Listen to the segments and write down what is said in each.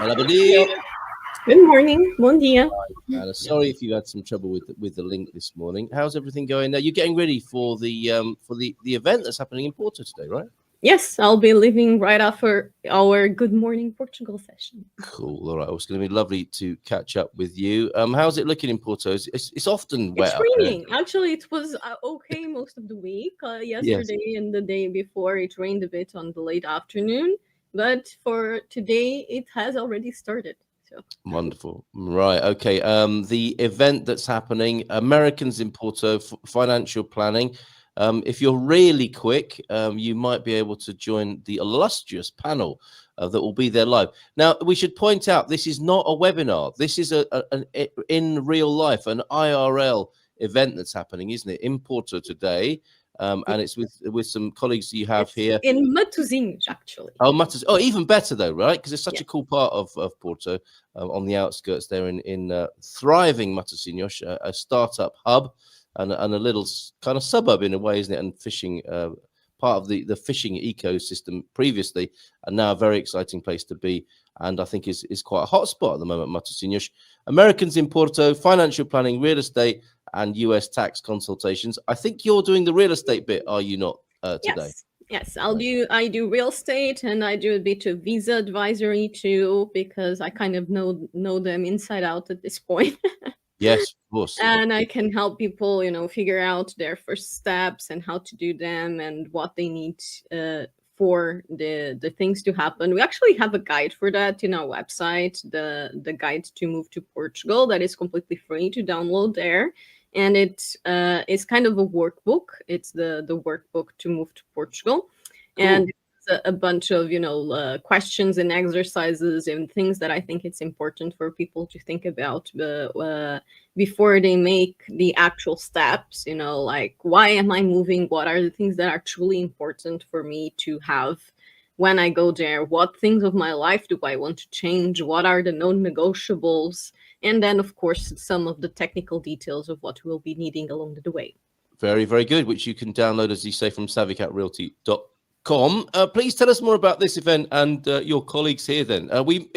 Hola, bom dia. Good morning. Bom dia. Sorry if you had some trouble with the link this morning. How's everything going? Now you're getting ready for the event that's happening in Porto today, right? Yes, I'll be leaving right after our Good Morning Portugal session. Cool. All right. Well, it's going to be lovely to catch up with you. How's it looking in Porto? It's often wet. It's raining. Actually, it was okay most of the week. Yesterday and the day before, it rained a bit on the late afternoon. But for today, it has already started. So wonderful. Right. Okay. The event that's happening, Americans in Porto, financial planning. If you're really quick, you might be able to join the illustrious panel that will be there live. Now, we should point out this is not a webinar. This is an in real life, an IRL event that's happening, isn't it, in Porto today? And it's with some colleagues you have here in Matosinhos, actually. Oh, Matosinhos. Oh, even better though, right? Because it's such a cool part of Porto, on the outskirts there in thriving Matosinhos, a startup hub. And a little kind of suburb in a way, isn't it? And fishing, part of the fishing ecosystem previously, and now a very exciting place to be. And I think is quite a hot spot at the moment, Matosinhos. Americans in Porto, financial planning, real estate, and US tax consultations. I think you're doing the real estate bit, are you not, today? Yes, I do real estate, and I do a bit of visa advisory too, because I kind of know them inside out at this point. Yes, of course. And I can help people, figure out their first steps and how to do them and what they need for the things to happen. We actually have a guide for that in our website, the guide to move to Portugal, that is completely free to download there. And it is kind of a workbook. It's the workbook to move to Portugal. Cool. And a bunch of questions and exercises and things that I think it's important for people to think about before they make the actual steps. Like, why am I moving? What are the things that are truly important for me to have when I go there? What things of my life do I want to change? What are the non-negotiables? And then, of course, some of the technical details of what we'll be needing along the way. Very, very good, which you can download, as you say, from savvycatrealty.com. Please tell us more about this event and your colleagues here. Then we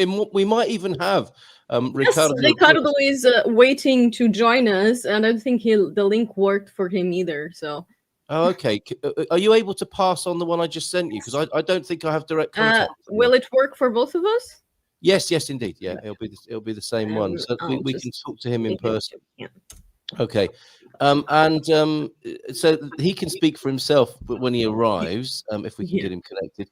might even have Ricardo. Yes, Ricardo is waiting to join us, and I don't think the link worked for him either. So. Oh, okay. Are you able to pass on the one I just sent you? Because I don't think I have direct contact. Will it work for both of us? Yes, indeed. Yeah, it'll be the same one. So we can talk to him in person. Yeah. Okay. So he can speak for himself, but when he arrives, if we can get him connected.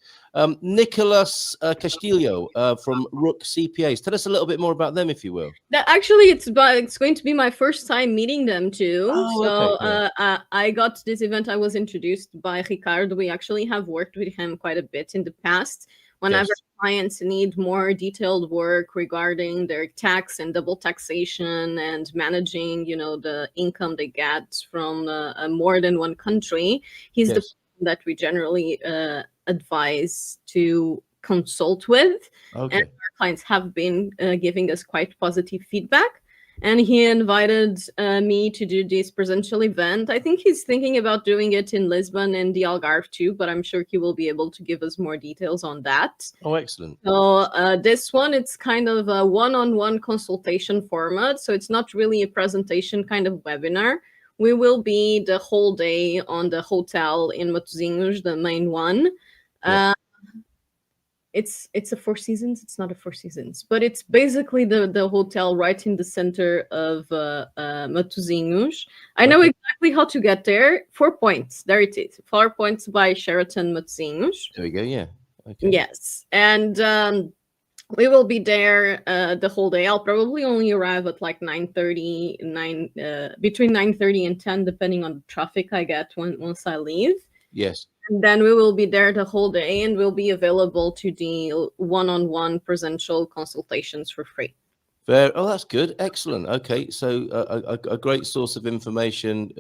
Nicholas Castillo from Rook CPAs. Tell us a little bit more about them, if you will. Actually, it's going to be my first time meeting them too. I got this event. I was introduced by Ricardo. We actually have worked with him quite a bit in the past. Whenever clients need more detailed work regarding their tax and double taxation and managing, the income they get from more than one country, he's the person that we generally advise to consult with. Okay. And our clients have been giving us quite positive feedback. And he invited me to do this presential event. I think he's thinking about doing it in Lisbon and the Algarve too, but I'm sure he will be able to give us more details on that. Oh, excellent. So this one, it's kind of a one-on-one consultation format. So it's not really a presentation kind of webinar. We will be the whole day on the hotel in Matosinhos, the main one. Yeah. It's a Four Seasons. It's not a Four Seasons, but it's basically the hotel right in the center of Matosinhos. I know exactly how to get there. 4 points. There it is. 4 points by Sheraton Matosinhos. There we go. Yeah. Okay. Yes, and we will be there the whole day. I'll probably only arrive at like 9:30, between 9:30 and 10, depending on the traffic I get once I leave. Yes. And then we will be there the whole day, and we'll be available to the one-on-one presential consultations for free. Oh, that's good. Excellent. Okay, so a great source of information.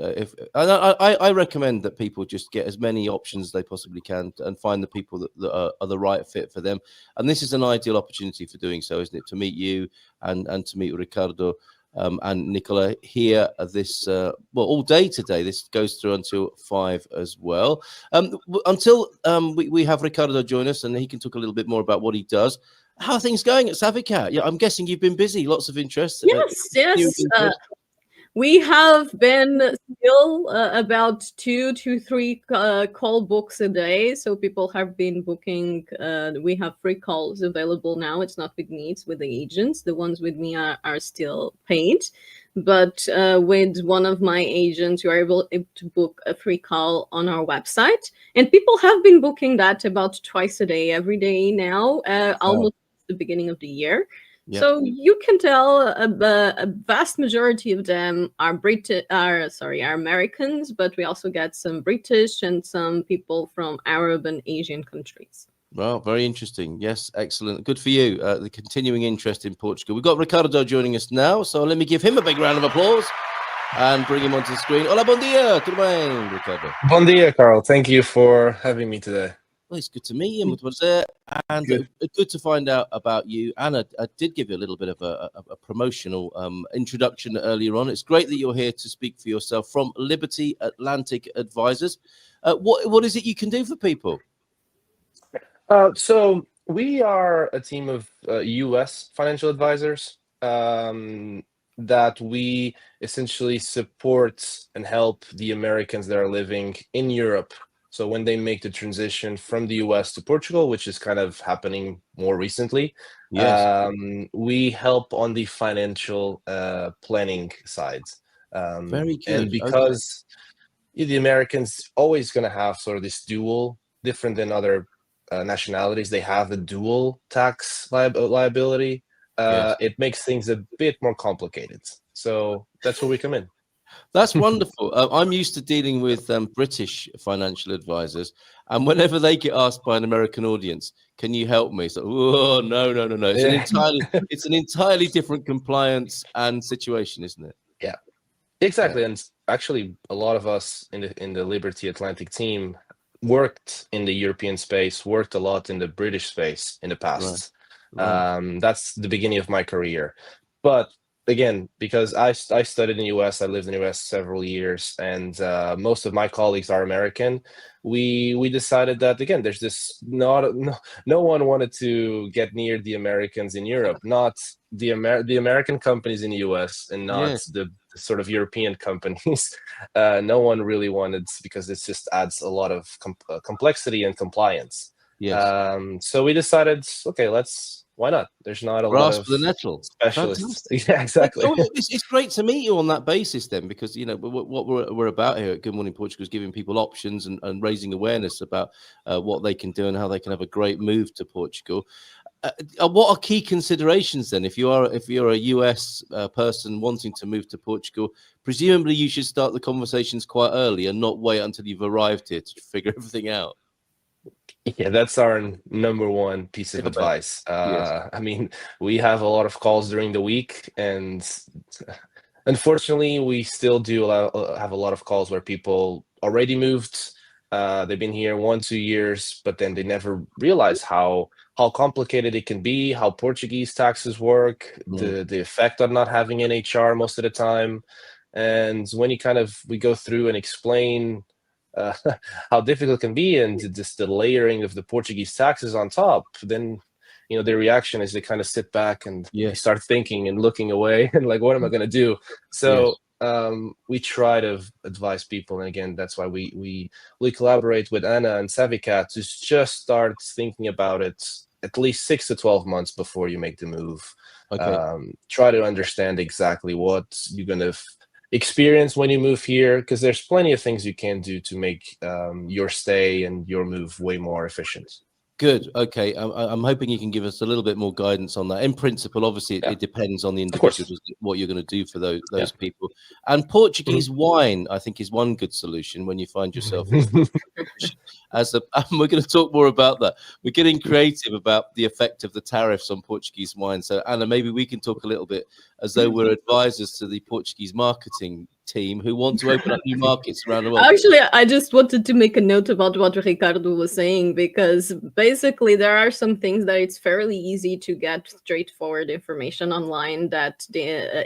I recommend that people just get as many options as they possibly can and find the people that are the right fit for them. And this is an ideal opportunity for doing so, isn't it? To meet you and to meet Ricardo and Nicola here this all day today. This goes through until 5 as well. Until we have Ricardo join us, and he can talk a little bit more about what he does. How are things going at Savvy Cat? Yeah, I'm guessing you've been busy. Lots of interest. Yes. We have been still about 2 to 3 call books a day. So people have been booking. We have free calls available now. It's not with me, it's with the agents. The ones with me are still paid. But with one of my agents, you are able to book a free call on our website. And people have been booking that about twice a day, every day now, almost the beginning of the year. Yep. So you can tell a vast majority of them are Americans, but we also get some British and some people from Arab and Asian countries. Well, very interesting. Yes, excellent. Good for you. The continuing interest in Portugal. We've got Ricardo joining us now, so let me give him a big round of applause and bring him onto the screen. Hola, bom dia. Tudo bem, Ricardo? Bom dia, Carl. Thank you for having me today. Well, it's good to meet you, and good to find out about you. Anna, I did give you a little bit of a promotional introduction earlier on. It's great that you're here to speak for yourself from Liberty Atlantic Advisors. What is it you can do for people? So we are a team of US financial advisors that we essentially support and help the Americans that are living in Europe. So when they make the transition from the US to Portugal, which is kind of happening more recently, we help on the financial planning side. Very good. And because the Americans always going to have sort of this dual, different than other nationalities, they have a dual tax liability. It makes things a bit more complicated. So that's where we come in. That's wonderful. I'm used to dealing with British financial advisors, and whenever they get asked by an American audience, "Can you help me?" So, oh, no. It's an entirely different compliance and situation, isn't it? Yeah, exactly. And actually, a lot of us in the Liberty Atlantic team worked in the European space, worked a lot in the British space in the past. Right. That's the beginning of my career, but again, because I studied in the US, I lived in the US several years, and most of my colleagues are American. We decided that, again, there's this no one wanted to get near the Americans in Europe, not the American companies in the US, and not the sort of European companies. No one really wanted, because it just adds a lot of complexity and compliance. So we decided, okay, why not? There's not a lot of the natural specialists. Yeah, exactly. It's great to meet you on that basis then, because what we're about here at Good Morning Portugal is giving people options and raising awareness about what they can do and how they can have a great move to Portugal. What are key considerations then? If you're a US person wanting to move to Portugal, presumably you should start the conversations quite early and not wait until you've arrived here to figure everything out. Yeah, that's our number one piece of advice. I mean, we have a lot of calls during the week, and unfortunately, we still do have a lot of calls where people already moved. They've been here 1-2 years, but then they never realize how complicated it can be, how Portuguese taxes work, the effect of not having an HR most of the time. And when we go through and explain how difficult it can be, and just the layering of the Portuguese taxes on top, then their reaction is they kind of sit back and start thinking and looking away and like, what am I going to do? So we try to advise people, and again, that's why we collaborate with Anna and Savvy Cat to just start thinking about it at least 6 to 12 months before you make the move. Try to understand exactly what you're going to experience when you move here, because there's plenty of things you can do to make your stay and your move way more efficient. Good. Okay. I'm hoping you can give us a little bit more guidance on that. In principle, obviously, it depends on the individual, what you're going to do for those people. And Portuguese wine, I think, is one good solution when you find yourself in we're going to talk more about that. We're getting creative about the effect of the tariffs on Portuguese wine. So, Anna, maybe we can talk a little bit as though we're advisors to the Portuguese marketing team who want to open up new markets around the world? Actually, I just wanted to make a note about what Ricardo was saying, because basically there are some things that it's fairly easy to get straightforward information online that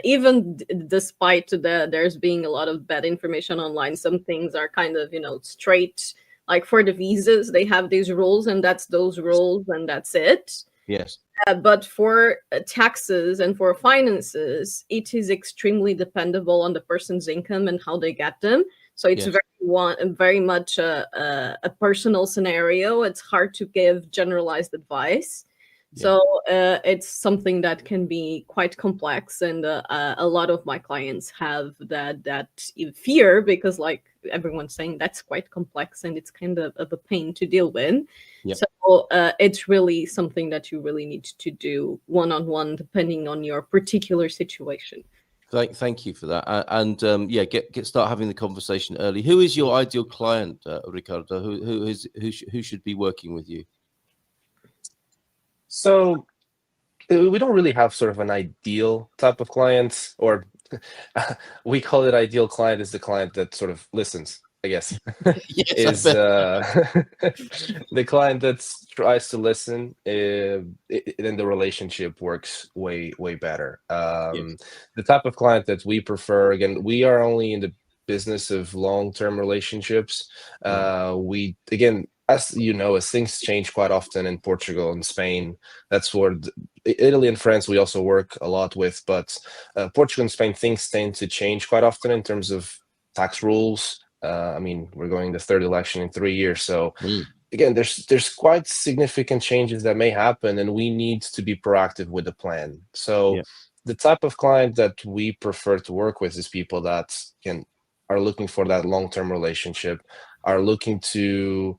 even despite there's being a lot of bad information online, some things are kind of, straight. Like for the visas, they have these rules and that's those rules and that's it. Yes. But for taxes and for finances, it is extremely dependable on the person's income and how they get them. So it's very much a personal scenario. It's hard to give generalized advice. So it's something that can be quite complex, and a lot of my clients have that fear, because like everyone's saying, that's quite complex and it's kind of a pain to deal with. Yep. So it's really something that you really need to do one-on-one, depending on your particular situation. Thank you for that. And get start having the conversation early. Who is your ideal client, Ricardo? Who should be working with you? So we don't really have sort of an ideal type of client, or we call it ideal client is the client that sort of listens, I guess. Yes, is the client that tries to listen, then the relationship works way better. The type of client that we prefer, again, we are only in the business of long-term relationships. We, again, as you know, as things change quite often in Portugal and Spain, that's where Italy and France we also work a lot with, but Portugal and Spain, things tend to change quite often in terms of tax rules. I mean, we're going the third election in 3 years, so again, there's quite significant changes that may happen, and we need to be proactive with the plan. So the type of client that we prefer to work with is people that are looking for that long-term relationship, are looking to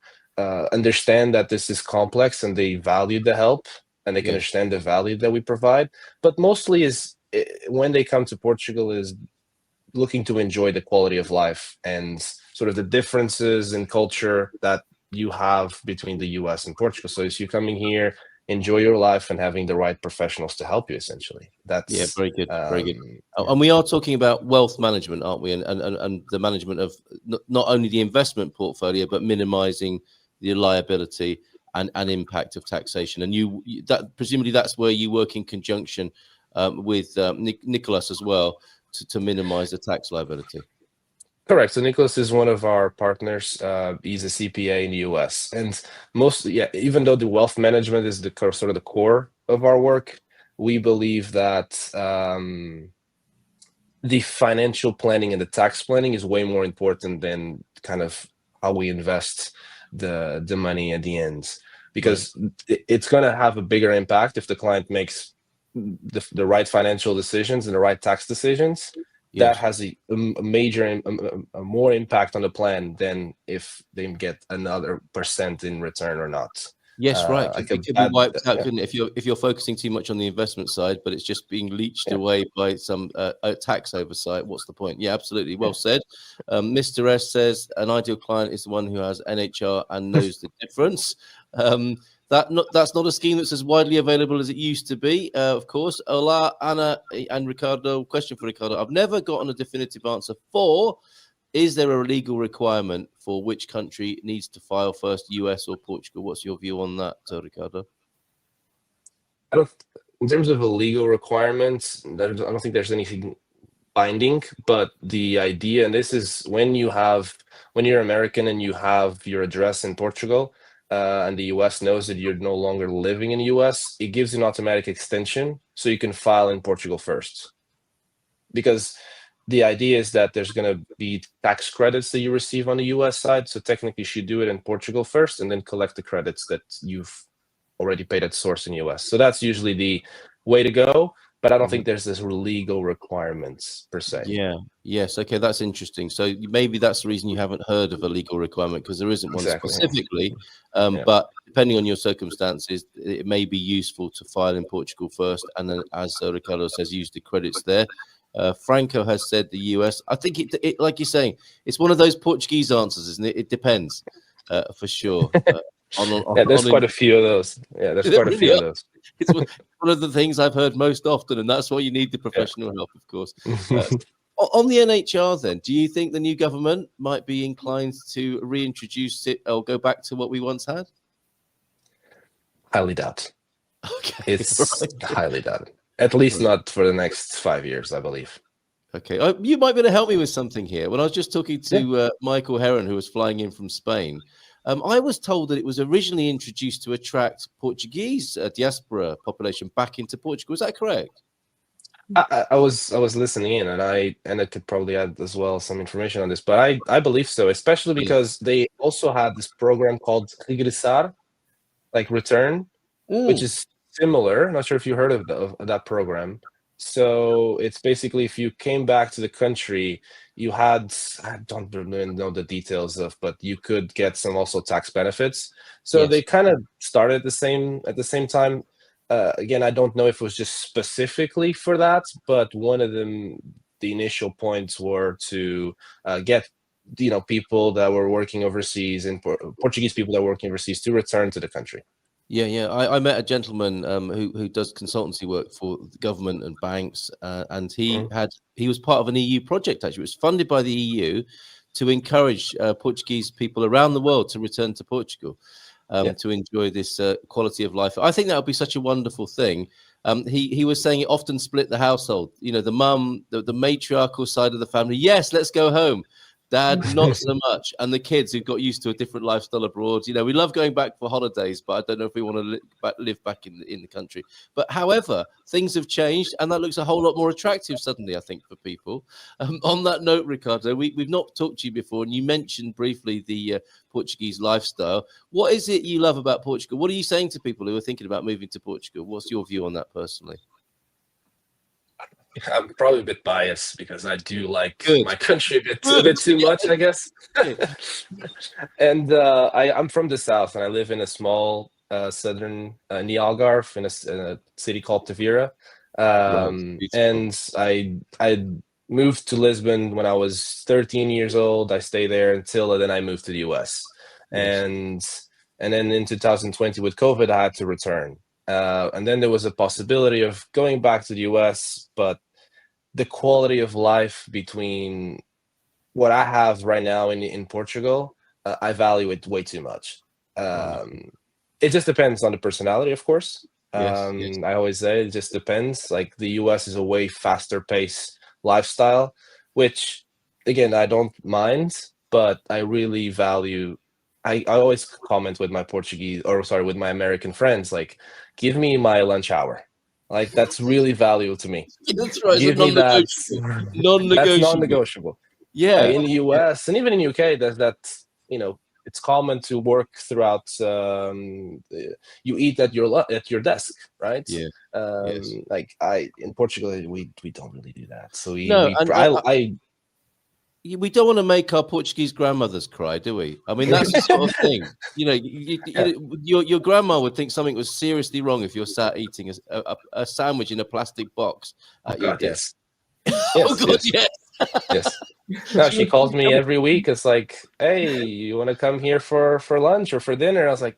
understand that this is complex and they value the help and they can understand the value that we provide. But mostly when they come to Portugal is looking to enjoy the quality of life and sort of the differences in culture that you have between the US and Portugal. So as you coming here, enjoy your life and having the right professionals to help you, essentially. That's very good. Very good. And we are talking about wealth management, aren't we? And the management of not only the investment portfolio, but minimizing the liability and impact of taxation. And that presumably that's where you work in conjunction with Nicholas as well to minimize the tax liability. Correct. So Nicholas is one of our partners. He's a CPA in the US, and mostly, even though the wealth management is the sort of the core of our work, we believe that the financial planning and the tax planning is way more important than kind of how we invest the money at the end, because it's going to have a bigger impact if the client makes the right financial decisions and the right tax decisions. That has a major, more impact on the plan than if they get another % in return or not. Yes, right. It could be wiped out, couldn't it? If you're focusing too much on the investment side, but it's just being leached away by some tax oversight. What's the point? Yeah, absolutely. Well said. Mr. S says an ideal client is the one who has NHR and knows the difference. That's not a scheme that's as widely available as it used to be, of course. Hola, Anna and Ricardo. Question for Ricardo. I've never gotten a definitive answer for, is there a legal requirement for which country needs to file first, US or Portugal? What's your view on that, Ricardo? In terms of a legal requirement, I don't think there's anything binding, but the idea, and this is when you're American and you have your address in Portugal, and the US knows that you're no longer living in the US, it gives you an automatic extension so you can file in Portugal first. Because the idea is that there's going to be tax credits that you receive on the US side. So technically you should do it in Portugal first and then collect the credits that you've already paid at source in the US. So that's usually the way to go. But I don't think there's this legal requirements per se. Yes. Okay, that's interesting. So maybe that's the reason you haven't heard of a legal requirement, because there isn't one specifically. But depending on your circumstances, it may be useful to file in Portugal first, and then, as Ricardo says, use the credits there. Franco has said the US. I think it like you're saying, it's one of those Portuguese answers, isn't it? It depends, for sure. There's quite a few of those. Yeah, there's quite a few of those. It's one of the things I've heard most often, and that's why you need the professional help, of course. On the NHR, then, do you think the new government might be inclined to reintroduce it or go back to what we once had? Highly doubt. Okay, It's right. highly doubt. At least not for the next 5 years, I believe. Okay, you might be able to help me with something here. When I was just talking to Michael Heron, who was flying in from Spain, I was told that it was originally introduced to attract Portuguese diaspora population back into Portugal. Is that correct? I was listening in, and I could probably add as well some information on this, but I believe so, especially because they also had this program called Regressar, like return, which is similar. Not sure if you heard of that program. So it's basically if you came back to the country, you had, I don't really know the details of, but you could get some also tax benefits. So they kind of started at the same time. Again, I don't know if it was just specifically for that, but one of them, the initial points were to get people that were working overseas and Portuguese people that were working overseas to return to the country. Yeah. I met a gentleman who does consultancy work for the government and banks, and he was part of an EU project. Actually, it was funded by the EU to encourage Portuguese people around the world to return to Portugal. To enjoy this quality of life. I think that would be such a wonderful thing. He was saying it often split the household. The mum, the matriarchal side of the family. Yes, let's go home. Dad, not so much. And the kids who got used to a different lifestyle abroad. We love going back for holidays, but I don't know if we want to live back in the country. But however, things have changed, and that looks a whole lot more attractive suddenly, I think, for people. On that note, Ricardo, we've not talked to you before, and you mentioned briefly the Portuguese lifestyle. What is it you love about Portugal? What are you saying to people who are thinking about moving to Portugal? What's your view on that personally? I'm probably a bit biased because I do like my country a bit too much, I guess. And I'm from the south, and I live in a small southern in the Algarve, in a city called Tavira. And I moved to Lisbon when I was 13 years old. I stayed there until then I moved to the US. And then in 2020 with COVID, I had to return. And then there was a possibility of going back to the US, but the quality of life between what I have right now in Portugal, I value it way too much. It just depends on the personality, of course. I always say it just depends. Like the US is a way faster paced lifestyle, which again, I don't mind, but I really value. I always comment with my with my American friends, like, give me my lunch hour. Like that's really valuable to me. That's right. Give me that. Non-negotiable. That's non-negotiable. Yeah. In the US and even in UK, it's common to work throughout. You eat at your desk, right? Yeah. Like in Portugal, we don't really do that. So we don't want to make our Portuguese grandmothers cry, do we? I mean, that's the sort of thing. Your grandma would think something was seriously wrong if you're sat eating a sandwich in a plastic box at your desk. Oh God, yes. Yes. No, she calls me every week. It's like, hey, you want to come here for lunch or for dinner? I was like,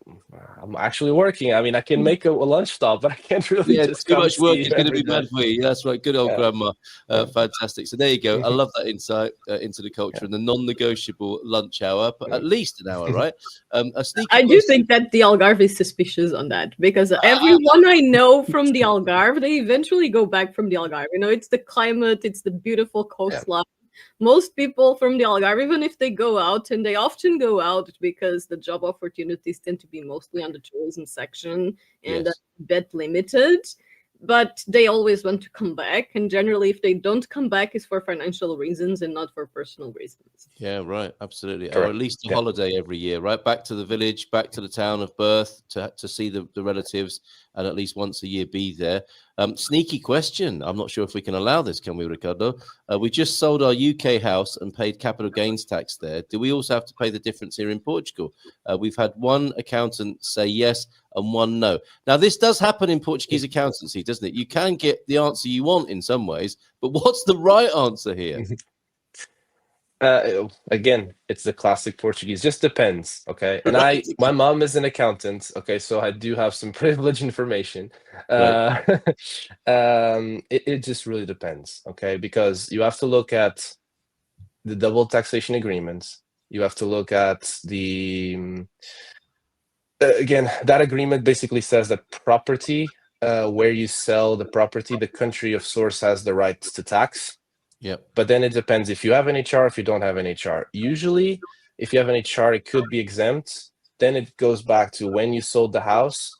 I'm actually working. I mean, I can make a lunch stop, but I can't really just too come much work is going to be day. bad for you. That's right. Good old grandma. Fantastic. So there you go. I love that insight into the culture and the non-negotiable lunch hour, but at least an hour, right? I do think that the Algarve is suspicious on that because everyone I know from the Algarve, they eventually go back from the Algarve. It's the climate, it's the beautiful coastline. Most people from the Algarve, even if they go out, and they often go out because the job opportunities tend to be mostly on the tourism section and a bit limited, but they always want to come back. And generally, if they don't come back, it's for financial reasons and not for personal reasons. Yeah, right. Absolutely. Correct. Or at least a holiday every year, right? Back to the village, back to the town of birth to see the relatives, and at least once a year be there. Sneaky question. I'm not sure if we can allow this, can we, Ricardo? We just sold our UK house and paid capital gains tax there. Do we also have to pay the difference here in Portugal? We've had one accountant say yes and one no. Now, this does happen in Portuguese accountancy, doesn't it? You can get the answer you want in some ways, but what's the right answer here? Again, it's the classic Portuguese. Just depends, okay? And Right. my mom is an accountant, okay, so I do have some privileged information. Great. It just really depends, okay? Because you have to look at the double taxation agreements. You have to look at the again, that agreement basically says that property, where you sell the property, the country of source has the right to tax. Yep. But then it depends if you have an HR, if you don't have an HR. Usually, if you have an HR, it could be exempt. Then it goes back to when you sold the house.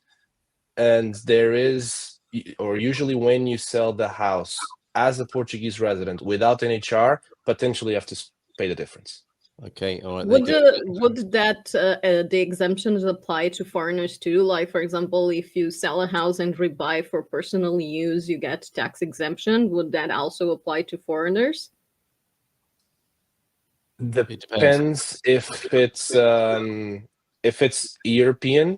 And there is, or usually when you sell the house as a Portuguese resident without an HR, potentially you have to pay the difference. Okay, all right. Would that the exemptions apply to foreigners too? Like, for example, if you sell a house and rebuy for personal use, you get tax exemption. Would that also apply to foreigners? Depends if it's European.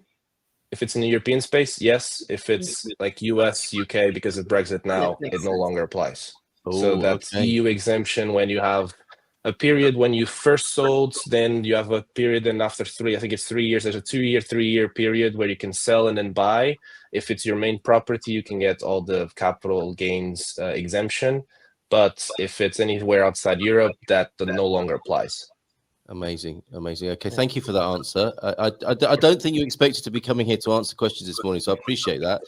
If it's in the European space, yes. If it's like US, UK, because of Brexit now, it no longer applies. So that's EU exemption when you have a period when you first sold, then you have a period, and after I think it's 3 years, there's a 2-year, 3-year period where you can sell and then buy. If it's your main property, you can get all the capital gains exemption. But if it's anywhere outside Europe, that no longer applies. Amazing. Okay, thank you for that answer. I don't think you expected to be coming here to answer questions this morning, so I appreciate that.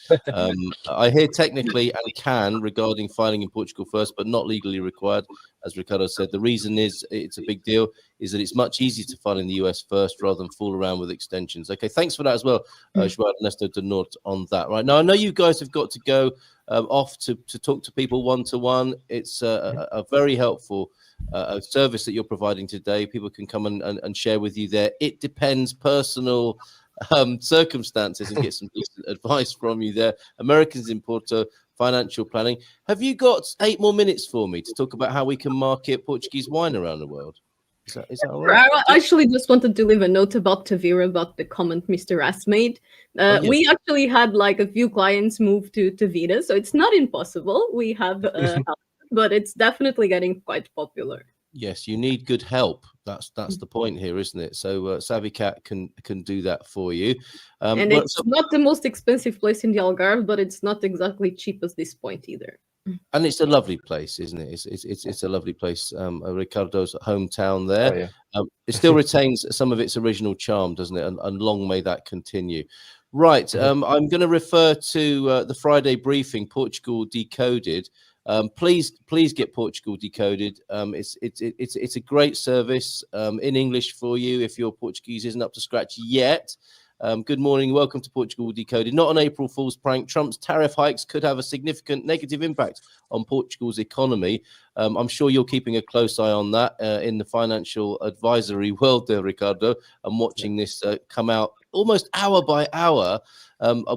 I hear technically and can regarding filing in Portugal first, but not legally required, as Ricardo said. The reason is it's a big deal is that it's much easier to file in the US first rather than fool around with extensions. Okay, thanks for that as well, João Ernesto de Norte, on that. Right now, I know you guys have got to go off to talk to people one-to-one. It's a very helpful a service that you're providing today. People can come and share with you there. It depends personal circumstances and get some decent advice from you there. Americans in Porto, financial planning. Have you got 8 more minutes for me to talk about how we can market Portuguese wine around the world? Is that all right? I actually just wanted to leave a note about Tavira, about the comment Mr. S made. Yes. We actually had like a few clients move to Tavira, so it's not impossible. We have but it's definitely getting quite popular. Yes, you need good help. That's the point here, isn't it? So Savvy Cat can do that for you. And it's not the most expensive place in the Algarve, but it's not exactly cheap at this point either. And it's a lovely place, isn't it? It's a lovely place. Ricardo's hometown there. Oh, yeah. It still retains some of its original charm, doesn't it? And long may that continue. Right. I'm going to refer to the Friday briefing, Portugal Decoded. Please get Portugal Decoded. It's a great service in English for you if your Portuguese isn't up to scratch yet. Good morning. Welcome to Portugal Decoded. Not an April Fool's prank. Trump's tariff hikes could have a significant negative impact on Portugal's economy. I'm sure you're keeping a close eye on that in the financial advisory world there, Ricardo. I'm watching this come out almost hour by hour.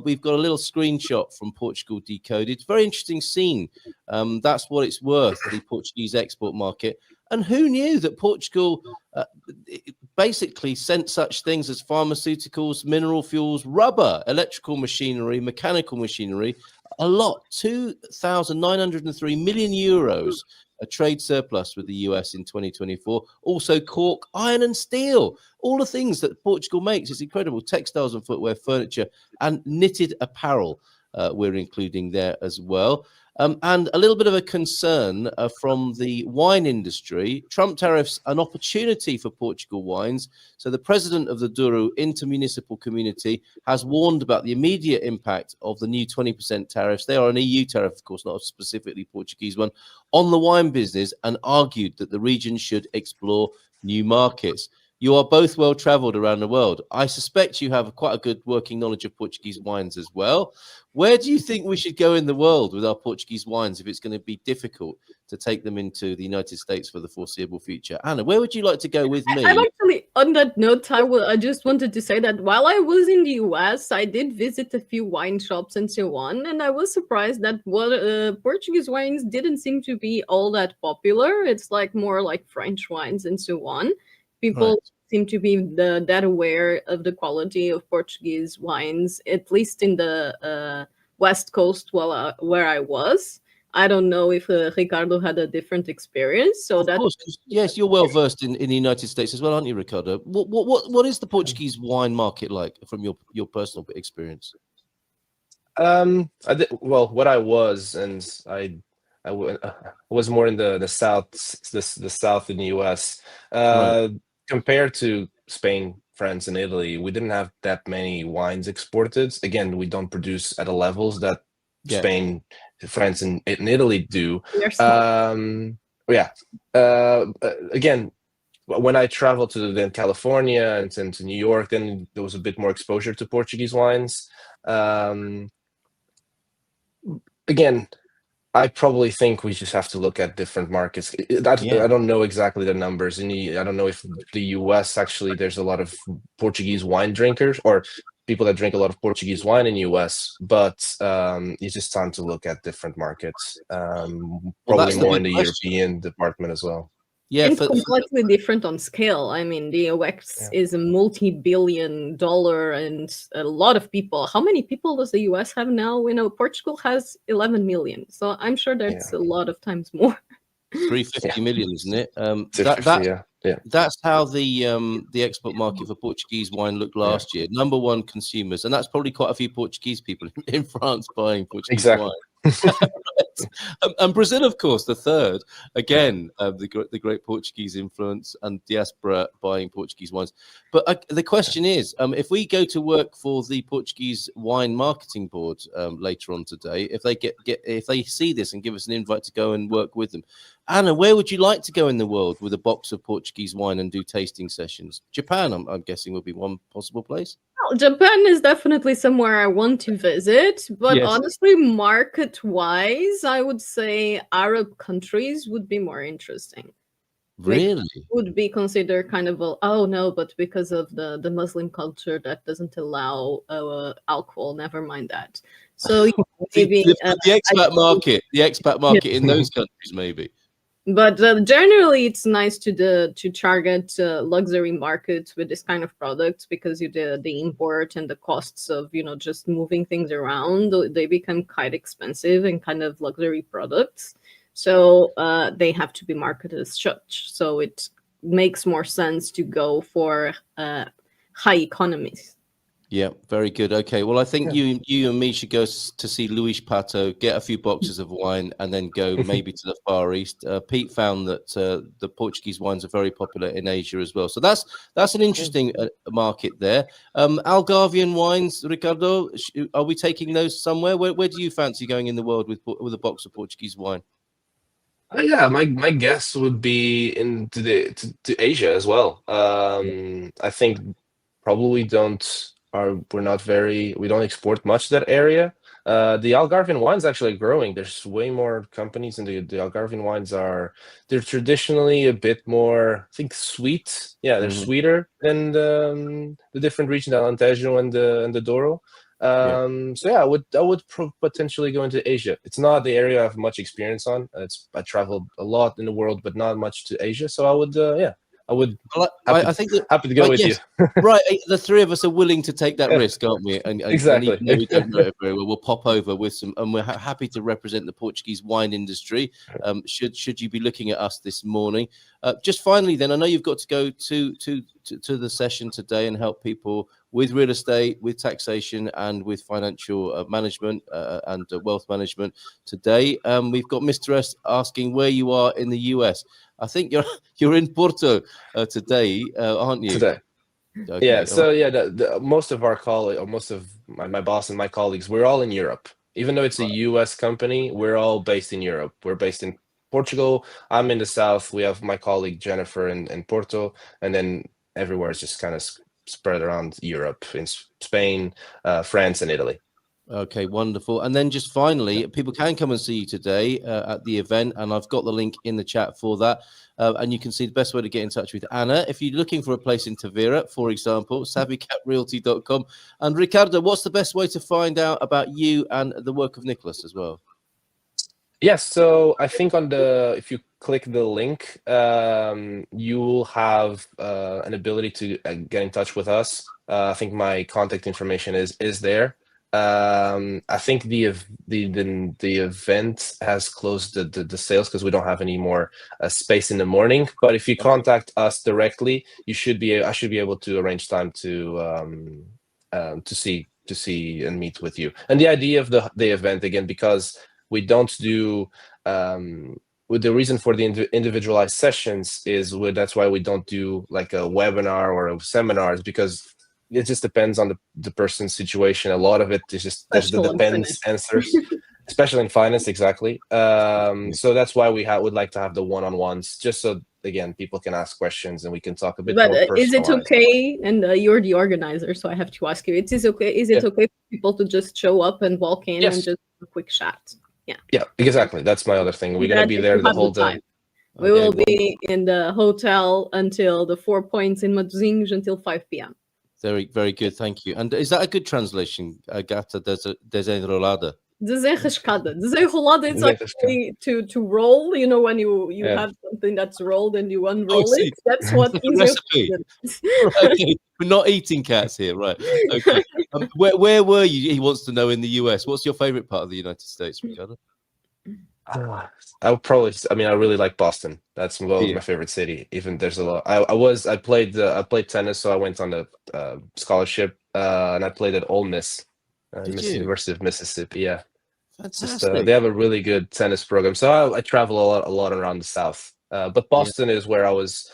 We've got a little screenshot from Portugal Decoded. It's a very interesting scene. That's what it's worth, the Portuguese export market. And who knew that Portugal basically sent such things as pharmaceuticals, mineral fuels, rubber, electrical machinery, mechanical machinery, a lot, 2,903 million euros, a trade surplus with the US in 2024. Also cork, iron and steel, all the things that Portugal makes. It's incredible. Textiles and footwear, furniture and knitted apparel we're including there as well. And a little bit of a concern from the wine industry. Trump tariffs an opportunity for Portugal wines. So the president of the Douro Intermunicipal Community has warned about the immediate impact of the new 20% tariffs. They are an EU tariff, of course, not a specifically Portuguese one, on the wine business, and argued that the region should explore new markets. You are both well traveled around the world. I suspect you have quite a good working knowledge of Portuguese wines as well. Where do you think we should go in the world with our Portuguese wines if it's going to be difficult to take them into the United States for the foreseeable future? Anna, where would you like to go with me? I'm actually, on that note, I just wanted to say that while I was in the US, I did visit a few wine shops and so on, and I was surprised that Portuguese wines didn't seem to be all that popular. It's like more like French wines and so on. People seem to be that aware of the quality of Portuguese wines, at least in the West Coast where I was. I don't know if Ricardo had a different experience. So Of course, 'cause, yes, you're well versed in the United States as well, aren't you, Ricardo? What is the Portuguese wine market like from your personal experience? Well, what I was, and was more in the south, the south in the US. Right. Compared to Spain, France, and Italy, we didn't have that many wines exported. Again, we don't produce at the levels that Yeah. Spain, France, and Italy do. we are small. Yeah. Again, when I traveled to then California and then to New York, then there was a bit more exposure to Portuguese wines. Again, I probably think we just have to look at different markets. Yeah. I don't know exactly the numbers. I don't know if the US actually, there's a lot of Portuguese wine drinkers or people that drink a lot of Portuguese wine in the US, but it's just time to look at different markets. Probably that's the more big in the question. European department as well. Yeah, It's completely different on scale. I mean, the US is a multi-billion dollar and a lot of people. How many people does the US have now? We know Portugal has 11 million. So I'm sure that's a lot of times more. 350 million, isn't it? 250, yeah. That's how the export market for Portuguese wine looked last year. Number one consumers, and that's probably quite a few Portuguese people in France buying Portuguese wine. And Brazil, of course, the third. Again, the great Portuguese influence and diaspora buying Portuguese wines. But the question is, if we go to work for the Portuguese Wine Marketing Board later on today, if they see this and give us an invite to go and work with them, Anna, where would you like to go in the world with a box of Portuguese wine and do tasting sessions? Japan, I'm guessing, would be one possible place. Well, Japan is definitely somewhere I want to visit, but honestly, market-wise, I would say Arab countries would be more interesting. Really? Would be considered kind of but because of the Muslim culture that doesn't allow alcohol, never mind that. So maybe the expat market in those countries, maybe. But generally, it's nice to target luxury markets with this kind of products because the import and the costs of just moving things around, they become quite expensive and kind of luxury products. So they have to be marketed as such. So it makes more sense to go for high economies. Yeah, very good. Okay, well, I think you and me should go to see Luis Pato, get a few boxes of wine, and then go maybe to the Far East. Pete found that the Portuguese wines are very popular in Asia as well. So that's an interesting market there. Algarvian wines, Ricardo, are we taking those somewhere? Where do you fancy going in the world with a box of Portuguese wine? Yeah, my guess would be into to Asia as well. I think probably we don't export much to that area. The Algarvian wine's actually growing. There's way more companies, and the Algarvian wines they're traditionally a bit more, I think, sweet. Yeah, they're sweeter than the different regions, Alentejo and the Douro. So yeah, I would potentially go into Asia. It's not the area I have much experience on. I traveled a lot in the world, but not much to Asia. So I would I think happy to go with you. Right, the three of us are willing to take that risk, aren't we? And exactly. And even though we don't know it very well, we'll pop over with some, and we're happy to represent the Portuguese wine industry. Should you be looking at us this morning? Just finally, then, I know you've got to go to the session today and help people with real estate, with taxation, and with financial management and wealth management. Today, we've got Mr. S asking where you are in the US. I think you're in Porto today, aren't you? Today. Okay. Yeah. So most of our colleagues, or most of my boss and my colleagues, we're all in Europe. Even though it's a US company, we're all based in Europe. We're based in Portugal. I'm in the south. We have my colleague Jennifer in Porto, and then everywhere is just kind of spread around Europe, in Spain, France, and Italy. Okay, wonderful. And then just finally, people can come and see you today at the event, and I've got the link in the chat for that. And you can see the best way to get in touch with Anna. If you're looking for a place in Tavira, for example, savvycatrealty.com. And Ricardo, what's the best way to find out about you and the work of Nicholas as well? Yes, so I think if you click the link, you will have an ability to get in touch with us. I think my contact information is there. I think the event has closed the sales because we don't have any more space in the morning. But if you contact us directly, I should be able to arrange time to see and meet with you. And the idea of the event, again, because we don't do with the reason for the individualized sessions is that's why we don't do like a webinar or a seminars, because it just depends on the person's situation. A lot of it is just there's the depends answers, especially in finance. Exactly. So that's why we would like to have the one-on-ones, just so again people can ask questions and we can talk a bit more personalized. Is it okay? And you're the organizer, so I have to ask you. Is it okay for people to just show up and walk in and just have a quick chat? Yeah, exactly. That's my other thing. We're gonna be there the whole day. We will be in the hotel until the 4 Points in Matosinhos until 5 p.m. Very, very good. Thank you. And is that a good translation? Gata desenrolada. Desenrascada. Desenrolada is actually to roll. You know, when you have something that's rolled and you unroll it. That's what recipe. Okay. We're not eating cats here, right? Okay. Where were you? He wants to know in the US. What's your favorite part of the United States, Ricardo? I would probably. I mean, I really like Boston. That's my favorite city. Even there's a lot. I played tennis, so I went on a scholarship, and I played at Ole Miss, University of Mississippi. Yeah, fantastic. They have a really good tennis program. So I travel a lot around the South. But Boston is where I was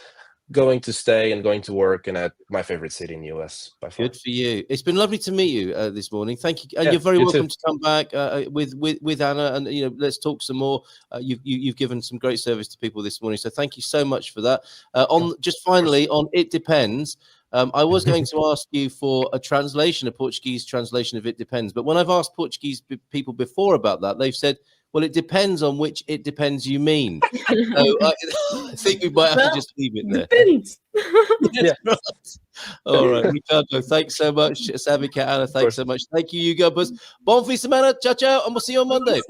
going to stay and going to work, and at my favorite city in the US by far. Good for you. It's been lovely to meet you this morning. Thank you, and you're very welcome to come back with Anna, and let's talk some more. You've given some great service to people this morning, so thank you so much for that. Just finally on It Depends. I was going to ask you for a Portuguese translation of It Depends, but when I've asked Portuguese people before about that, they've said, well, it depends on which it depends you mean. So I think we might have to just leave it there. Depends. Right. All right, Ricardo, thanks so much. Savvy Cat, Anna, thanks so much. Thank you, Hugo. Bon fin de semana. Ciao, ciao. And we'll see you on Monday.